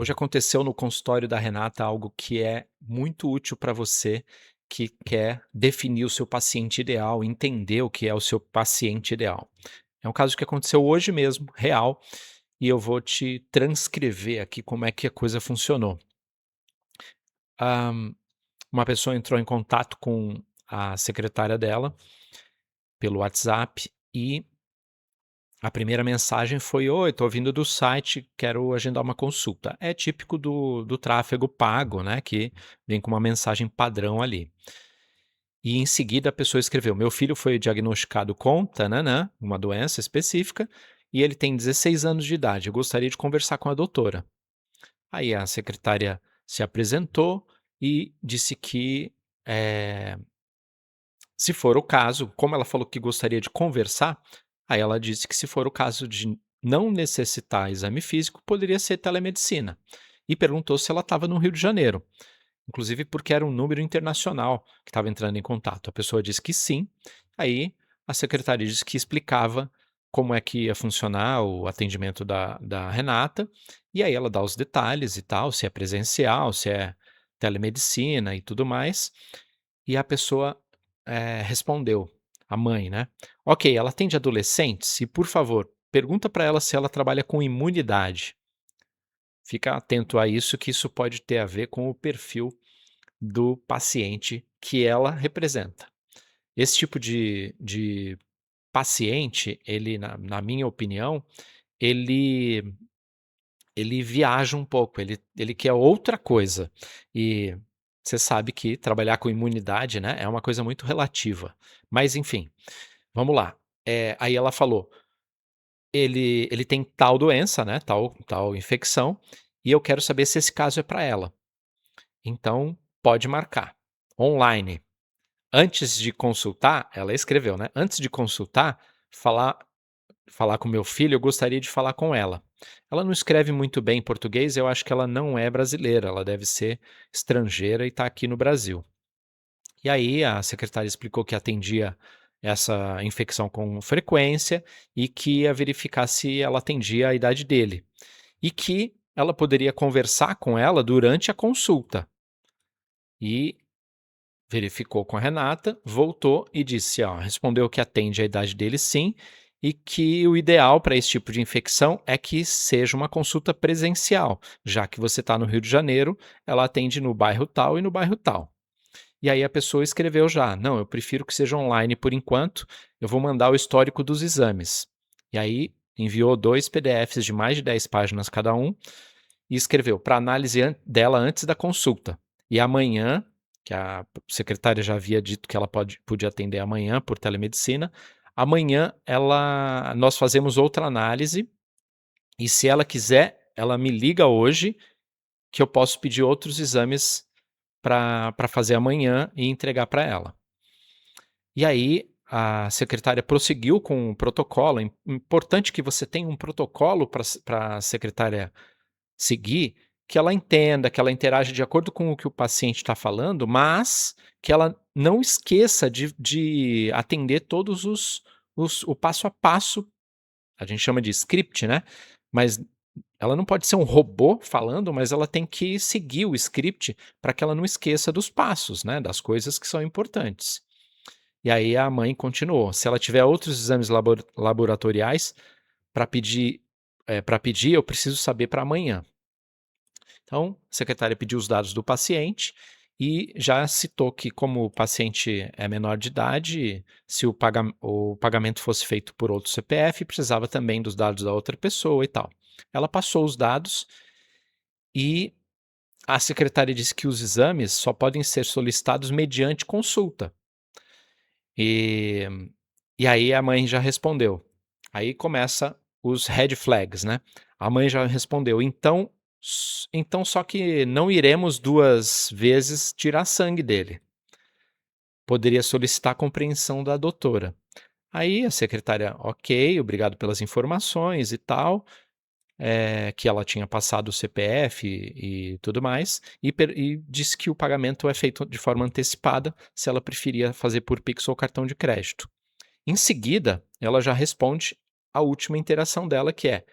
Hoje aconteceu no consultório da Renata algo que é muito útil para você que quer definir o seu paciente ideal, entender o que é o seu paciente ideal. É um caso que aconteceu hoje mesmo, real, e eu vou te transcrever aqui como é que a coisa funcionou. Ah, uma pessoa entrou em contato com a secretária dela pelo WhatsApp e a primeira mensagem foi: "Oi, estou vindo do site, quero agendar uma consulta". É típico do tráfego pago, né, que vem com uma mensagem padrão ali. E em seguida a pessoa escreveu: "Meu filho foi diagnosticado com tã-nã-nã, uma doença específica, e ele tem 16 anos de idade, eu gostaria de conversar com a doutora". Aí a secretária se apresentou e disse que, eh se for o caso, como ela falou que gostaria de conversar, aí ela disse que se for o caso de não necessitar exame físico, poderia ser telemedicina. E perguntou se ela estava no Rio de Janeiro, inclusive porque era um número internacional que estava entrando em contato. A pessoa disse que sim, aí a secretária disse que explicava como é que ia funcionar o atendimento da Renata, e aí ela dá os detalhes e tal, se é presencial, se é telemedicina e tudo mais. E a pessoa, respondeu, a mãe, né: "Ok, ela atende adolescentes? E, por favor, pergunta para ela se ela trabalha com imunidade". Fica atento a isso, que isso pode ter a ver com o perfil do paciente que ela representa. Esse tipo de paciente, ele na minha opinião, ele ele viaja um pouco, ele quer outra coisa. E você sabe que trabalhar com imunidade, né, é uma coisa muito relativa. Mas enfim, vamos lá. Aí ela falou: "Ele tem tal doença, né, tal infecção, e eu quero saber se esse caso é para ela. Então pode marcar, online". Antes de consultar, ela escreveu, né: "Antes de consultar, falar falar com meu filho, eu gostaria de falar com ela". Ela não escreve muito bem português, eu acho que ela não é brasileira, ela deve ser estrangeira e está aqui no Brasil. E aí a secretária explicou que atendia essa infecção com frequência e que ia verificar se ela atendia a idade dele. E que ela poderia conversar com ela durante a consulta. E verificou com a Renata, voltou e disse: "Ó, respondeu que atende a idade dele sim, e que o ideal para esse tipo de infecção é que seja uma consulta presencial, já que você está no Rio de Janeiro, ela atende no bairro tal e no bairro tal". E aí a pessoa escreveu já: "Não, eu prefiro que seja online por enquanto, eu vou mandar o histórico dos exames". E aí enviou 2 PDFs de mais de 10 páginas cada um e escreveu: "Para análise dela antes da consulta. E amanhã", que a secretária já havia dito que ela podia atender amanhã por telemedicina, "amanhã nós fazemos outra análise e se ela quiser, ela me liga hoje, que eu posso pedir outros exames para fazer amanhã e entregar para ela". E aí a secretária prosseguiu com o protocolo. É importante que você tenha um protocolo para a secretária seguir, que ela entenda, que ela interage de acordo com o que o paciente está falando, mas que ela não esqueça de atender todos o passo a passo. A gente chama de script, né, mas ela não pode ser um robô falando, mas ela tem que seguir o script para que ela não esqueça dos passos, né, das coisas que são importantes. E aí a mãe continuou: "Se ela tiver outros exames laboratoriais para pedir, eu preciso saber para amanhã". Então, a secretária pediu os dados do paciente e já citou que, como o paciente é menor de idade, se o pagamento fosse feito por outro CPF, precisava também dos dados da outra pessoa e tal. Ela passou os dados e a secretária disse que os exames só podem ser solicitados mediante consulta. E, e aí a mãe já respondeu. Aí começa os red flags, né? A mãe já respondeu: então só que não iremos 2 vezes tirar sangue dele. Poderia solicitar a compreensão da doutora. Aí a secretária: "Ok, obrigado pelas informações e tal", que ela tinha passado o CPF e tudo mais, e disse que o pagamento é feito de forma antecipada, se ela preferia fazer por Pix ou cartão de crédito. Em seguida, ela já responde a última interação dela, que é: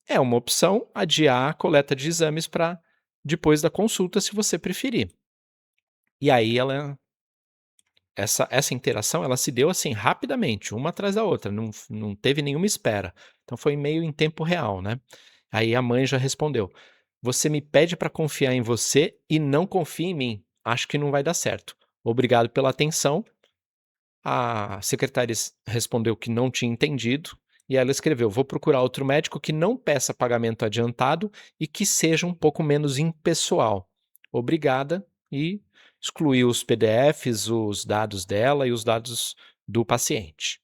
É uma opção adiar a coleta de exames para depois da consulta, se você preferir. E aí essa interação ela se deu, assim, rapidamente, uma atrás da outra, não teve nenhuma espera. Então foi meio em tempo real, né. Aí a mãe já respondeu: "Você me pede para confiar em você e não confia em mim. Acho que não vai dar certo. Obrigado pela atenção." A secretária respondeu que não tinha entendido, e ela escreveu: "Vou procurar outro médico que não peça pagamento adiantado e que seja um pouco menos impessoal. Obrigada", e excluiu os PDFs, os dados dela e os dados do paciente.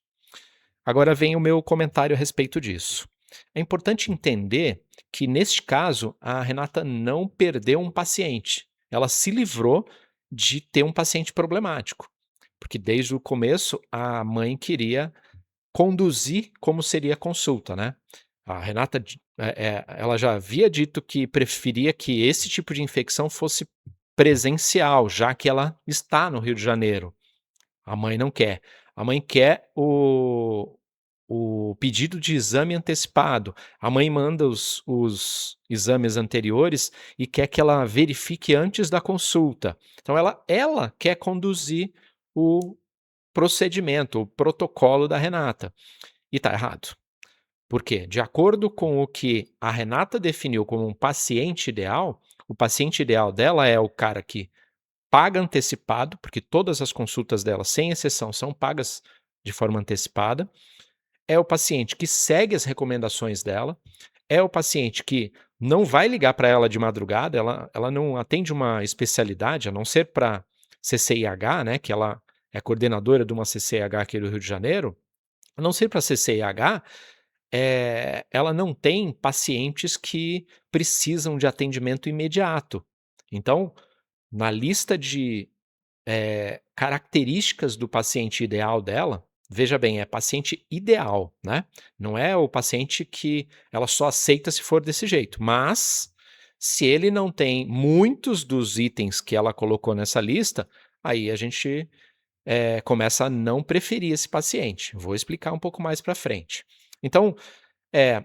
Agora vem o meu comentário a respeito disso. É importante entender que, neste caso, a Renata não perdeu um paciente. Ela se livrou de ter um paciente problemático, porque desde o começo a mãe queria conduzir como seria a consulta, né. A Renata ela já havia dito que preferia que esse tipo de infecção fosse presencial, já que ela está no Rio de Janeiro. A mãe não quer. A mãe quer o pedido de exame antecipado. A mãe manda os exames anteriores e quer que ela verifique antes da consulta. Então ela quer conduzir o procedimento, o protocolo da Renata. E está errado. Por quê? De acordo com o que a Renata definiu como um paciente ideal, o paciente ideal dela é o cara que paga antecipado, porque todas as consultas dela, sem exceção, são pagas de forma antecipada. É o paciente que segue as recomendações dela. É o paciente que não vai ligar para ela de madrugada, ela não atende uma especialidade, a não ser para CCIH, né, que ela é coordenadora de uma CCIH aqui do Rio de Janeiro. A não ser para CCIH, ela não tem pacientes que precisam de atendimento imediato. Então, na lista de características do paciente ideal dela, veja bem, é paciente ideal, né, não é o paciente que ela só aceita se for desse jeito, mas se ele não tem muitos dos itens que ela colocou nessa lista, aí a gente, começa a não preferir esse paciente. Vou explicar um pouco mais para frente. Então, é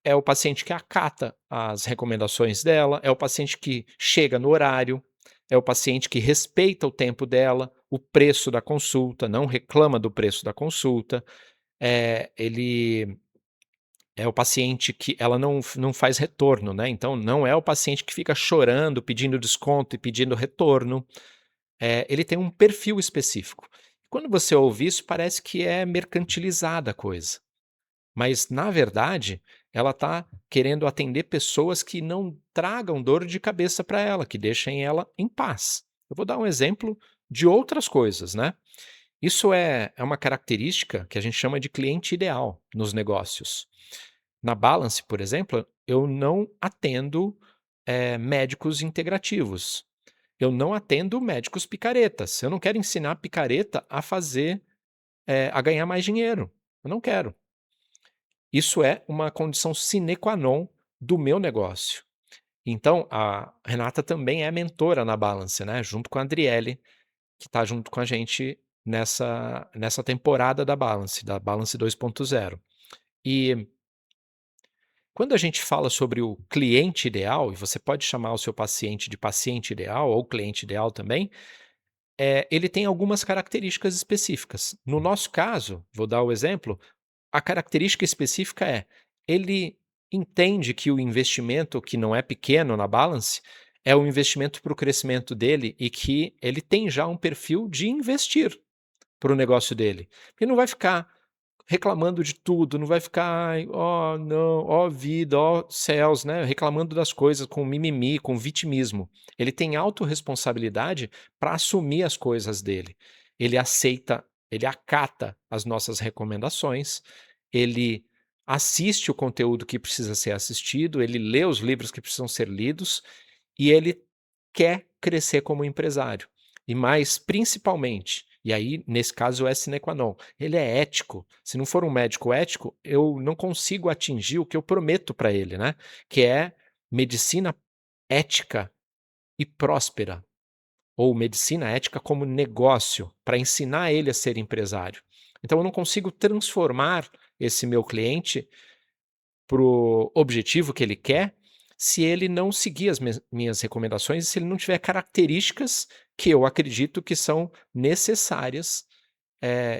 é o paciente que acata as recomendações dela, é o paciente que chega no horário, é o paciente que respeita o tempo dela, o preço da consulta, não reclama do preço da consulta, ele é o paciente que ela não faz retorno, né, então não é o paciente que fica chorando, pedindo desconto e pedindo retorno, ele tem um perfil específico. Quando você ouve isso, parece que é mercantilizada a coisa. Mas, na verdade, ela está querendo atender pessoas que não tragam dor de cabeça para ela, que deixem ela em paz. Eu vou dar um exemplo de outras coisas, né. Isso é uma característica que a gente chama de cliente ideal nos negócios. Na Balance, por exemplo, eu não atendo, médicos integrativos. Eu não atendo médicos picaretas. Eu não quero ensinar picareta a fazer, a ganhar mais dinheiro. Eu não quero. Isso é uma condição sine qua non do meu negócio. Então, a Renata também é mentora na Balance, né, junto com a Adriele, que está junto com a gente nessa temporada da Balance 2.0. E quando a gente fala sobre o cliente ideal, e você pode chamar o seu paciente de paciente ideal ou cliente ideal também, ele tem algumas características específicas. No nosso caso, vou dar o exemplo, a característica específica é, ele entende que o investimento, que não é pequeno na Balance, é um investimento para o crescimento dele e que ele tem já um perfil de investir para o negócio dele. Ele não vai ficar reclamando de tudo, não vai ficar: "Ai, ó não, ó vida, ó céus", né, reclamando das coisas com mimimi, com vitimismo. Ele tem autorresponsabilidade para assumir as coisas dele. Ele aceita, ele acata as nossas recomendações, ele assiste o conteúdo que precisa ser assistido, ele lê os livros que precisam ser lidos e ele quer crescer como empresário. E mais principalmente, e aí nesse caso é sine qua non, ele é ético. Se não for um médico ético, eu não consigo atingir o que eu prometo para ele, né, que é medicina ética e próspera, ou medicina ética como negócio, para ensinar ele a ser empresário. Então eu não consigo transformar esse meu cliente o objetivo que ele quer, se ele não seguir as minhas recomendações e se ele não tiver características que eu acredito que são necessárias,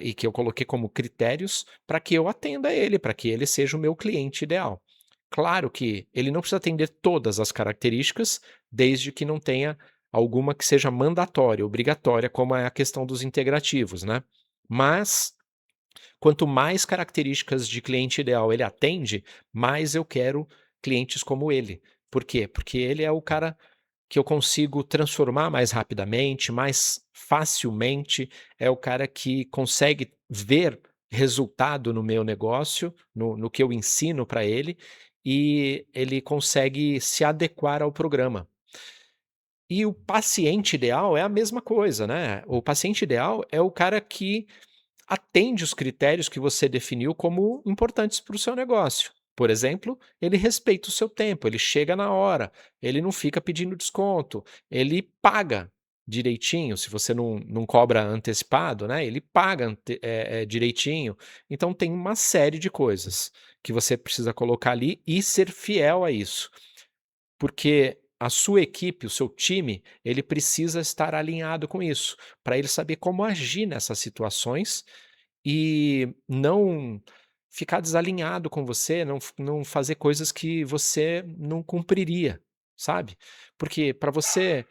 e que eu coloquei como critérios para que eu atenda ele, para que ele seja o meu cliente ideal. Claro que ele não precisa atender todas as características, desde que não tenha alguma que seja mandatória, obrigatória, como é a questão dos integrativos, né. Mas, quanto mais características de cliente ideal ele atende, mais eu quero clientes como ele. Por quê? Porque ele é o cara que eu consigo transformar mais rapidamente, mais facilmente, é o cara que consegue ver resultado no meu negócio, no que eu ensino para ele, e ele consegue se adequar ao programa. E o paciente ideal é a mesma coisa, né. O paciente ideal é o cara que atende os critérios que você definiu como importantes para o seu negócio. Por exemplo, ele respeita o seu tempo, ele chega na hora, ele não fica pedindo desconto, ele paga direitinho, se você não cobra antecipado, né, ele paga direitinho. Então tem uma série de coisas que você precisa colocar ali e ser fiel a isso, porque a sua equipe, o seu time, ele precisa estar alinhado com isso, para ele saber como agir nessas situações e não ficar desalinhado com você, não fazer coisas que você não cumpriria, sabe. Porque para você,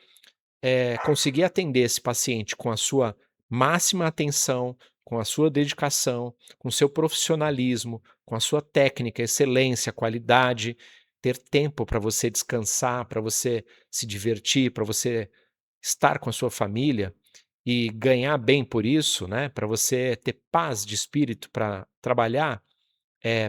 conseguir atender esse paciente com a sua máxima atenção, com a sua dedicação, com o seu profissionalismo, com a sua técnica, excelência, qualidade, ter tempo para você descansar, para você se divertir, para você estar com a sua família e ganhar bem por isso, né, para você ter paz de espírito para trabalhar,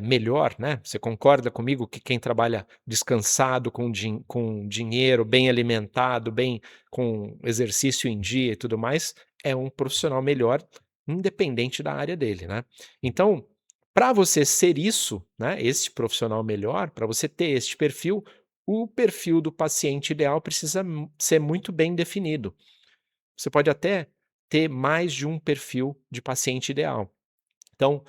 melhor, né. Você concorda comigo que quem trabalha descansado, com dinheiro, bem alimentado, bem com exercício em dia e tudo mais, é um profissional melhor, independente da área dele, né. Então, para você ser isso, né, esse profissional melhor, para você ter este perfil, o perfil do paciente ideal precisa ser muito bem definido. Você pode até ter mais de um perfil de paciente ideal. Então,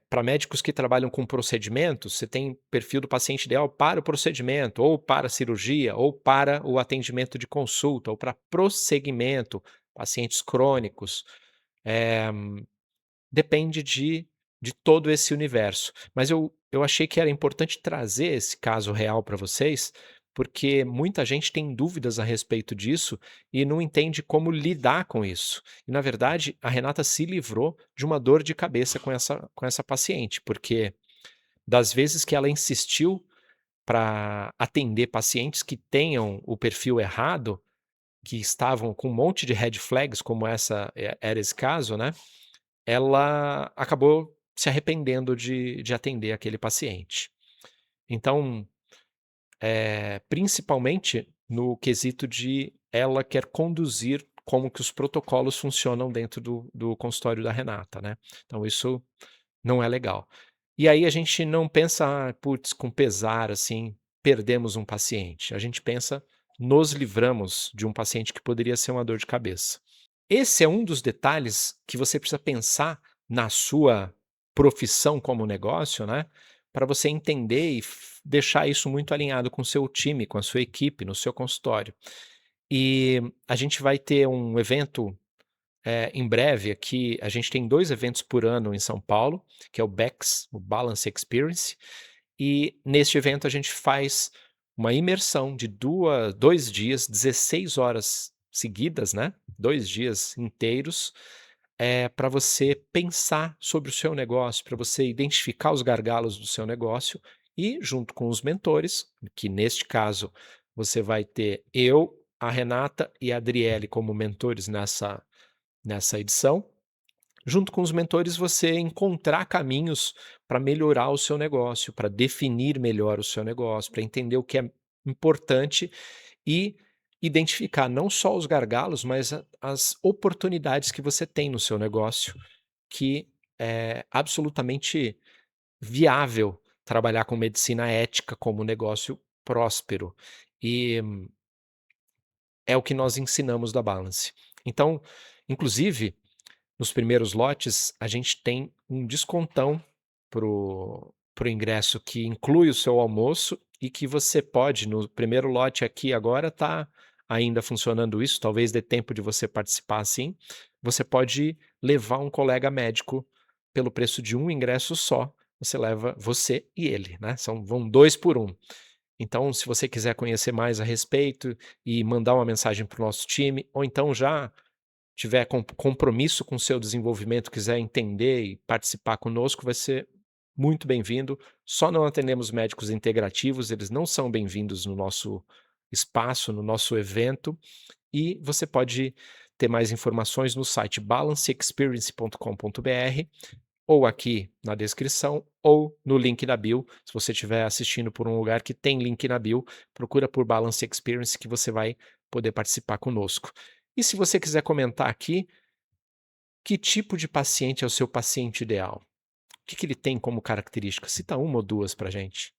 para médicos que trabalham com procedimentos, você tem perfil do paciente ideal para o procedimento, ou para a cirurgia, ou para o atendimento de consulta, ou para prosseguimento, pacientes crônicos. Eh Depende de todo esse universo. Mas eu achei que era importante trazer esse caso real para vocês, porque muita gente tem dúvidas a respeito disso e não entende como lidar com isso. E na verdade, a Renata se livrou de uma dor de cabeça com essa paciente, porque das vezes que ela insistiu para atender pacientes que tenham o perfil errado, que estavam com um monte de red flags, como essa era esse caso, né, ela acabou se arrependendo de atender aquele paciente. Então, principalmente no quesito de ela quer conduzir como que os protocolos funcionam dentro do consultório da Renata, né. Então isso não é legal. E aí a gente não pensa: "Ah, putz, com pesar, assim, perdemos um paciente", a gente pensa: "Nos livramos de um paciente que poderia ser uma dor de cabeça". Esse é um dos detalhes que você precisa pensar na sua profissão como negócio, né, para você entender e deixar isso muito alinhado com o seu time, com a sua equipe, no seu consultório. E a gente vai ter um evento, em breve aqui, a gente tem 2 eventos por ano em São Paulo, que é o BEX, o Balance Experience, e neste evento a gente faz uma imersão de 2 dias, 16 horas seguidas, né, 2 dias inteiros, para você pensar sobre o seu negócio, para você identificar os gargalos do seu negócio e, junto com os mentores, que neste caso você vai ter eu, a Renata e a Adriele como mentores nessa edição. Junto com os mentores, você encontrar caminhos para melhorar o seu negócio, para definir melhor o seu negócio, para entender o que é importante e identificar não só os gargalos, mas as oportunidades que você tem no seu negócio, que é absolutamente viável trabalhar com medicina ética como negócio próspero. E é o que nós ensinamos da Balance. Então, inclusive, nos primeiros lotes, a gente tem um descontão para o ingresso que inclui o seu almoço e que você pode, no primeiro lote aqui agora está ainda funcionando isso, talvez dê tempo de você participar assim, você pode levar um colega médico pelo preço de um ingresso só, você leva você e ele, né, vão 2 por 1. Então, se você quiser conhecer mais a respeito e mandar uma mensagem para o nosso time, ou então já tiver compromisso com o seu desenvolvimento, quiser entender e participar conosco, vai ser muito bem-vindo. Só não atendemos médicos integrativos, eles não são bem-vindos no nosso espaço, no nosso evento, e você pode ter mais informações no site balanceexperience.com.br ou aqui na descrição ou no link da bio. Se você estiver assistindo por um lugar que tem link na bio, procura por Balance Experience que você vai poder participar conosco. E se você quiser comentar aqui, que tipo de paciente é o seu paciente ideal? O que ele tem como característica? Cita uma ou duas para gente.